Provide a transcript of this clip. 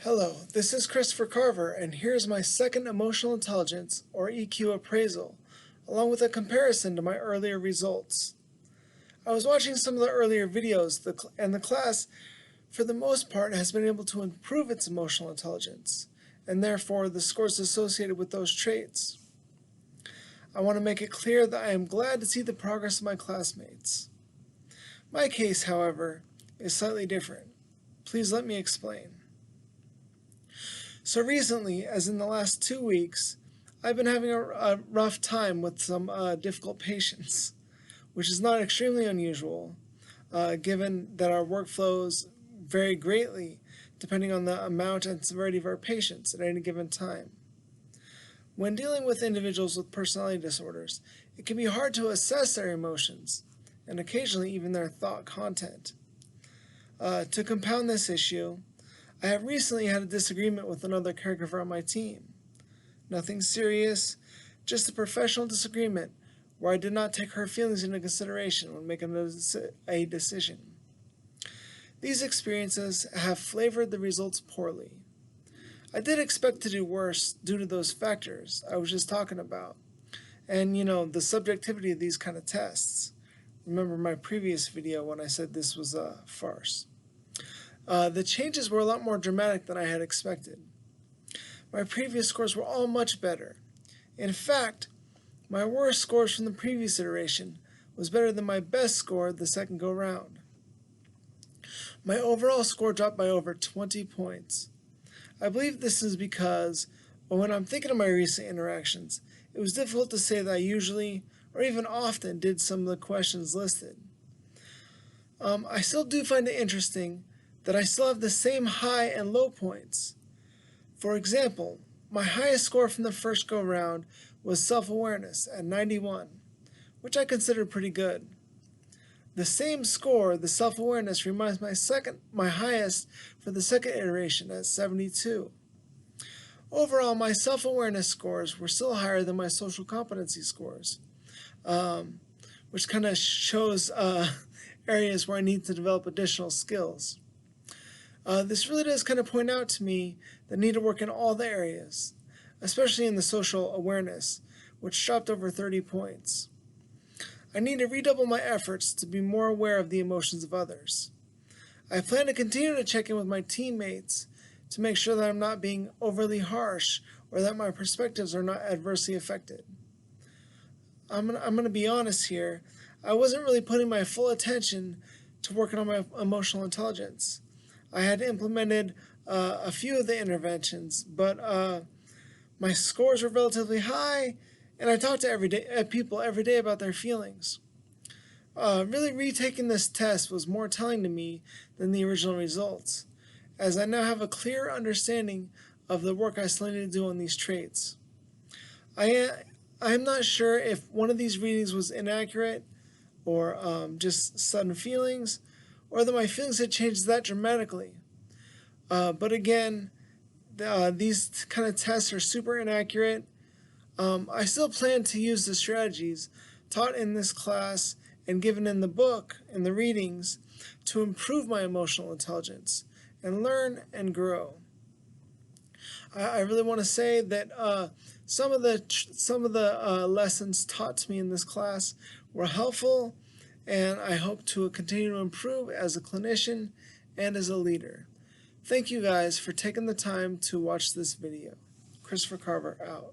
Hello, this is Christopher Carver, and here's my second emotional intelligence, or EQ appraisal, along with a comparison to my earlier results. I was watching some of the earlier videos, and the class, for the most part, has been able to improve its emotional intelligence, and therefore the scores associated with those traits. I want to make it clear that I am glad to see the progress of my classmates. My case, however, is slightly different. Please let me explain. So recently, as in the last 2 weeks, I've been having a rough time with some difficult patients, which is not extremely unusual, given that our workflows vary greatly depending on the amount and severity of our patients at any given time. When dealing with individuals with personality disorders, it can be hard to assess their emotions, and occasionally even their thought content. To compound this issue, I have recently had a disagreement with another caregiver on my team. Nothing serious, just a professional disagreement where I did not take her feelings into consideration when making a decision. These experiences have flavored the results poorly. I did expect to do worse due to those factors I was just talking about, and the subjectivity of these kind of tests. Remember my previous video when I said this was a farce. The changes were a lot more dramatic than I had expected. My previous scores were all much better. In fact, my worst scores from the previous iteration was better than my best score the second go round. My overall score dropped by over 20 points. I believe this is because, when I'm thinking of my recent interactions, it was difficult to say that I usually, or even often, did some of the questions listed. I still do find it interesting that I still have the same high and low points. For example, my highest score from the first go round was self-awareness at 91, which I consider pretty good. The same score, the self-awareness, remains my highest for the second iteration at 72. Overall, my self-awareness scores were still higher than my social competency scores, which kind of shows areas where I need to develop additional skills. This really does kind of point out to me the need to work in all the areas, especially in the social awareness, which dropped over 30 points. I need to redouble my efforts to be more aware of the emotions of others. I plan to continue to check in with my teammates to make sure that I'm not being overly harsh or that my perspectives are not adversely affected. I'm going to be honest here. I wasn't really putting my full attention to working on my emotional intelligence. I had implemented a few of the interventions, but my scores were relatively high, and I talked to people every day about their feelings. Really retaking this test was more telling to me than the original results, as I now have a clear understanding of the work I still need to do on these traits. I am not sure if one of these readings was inaccurate or just sudden feelings, or that my feelings had changed that dramatically. But again, these kind of tests are super inaccurate. I still plan to use the strategies taught in this class and given in the book, in the readings, to improve my emotional intelligence and learn and grow. I really want to say that some of the lessons taught to me in this class were helpful, and I hope to continue to improve as a clinician and as a leader. Thank you guys for taking the time to watch this video. Christopher Carver out.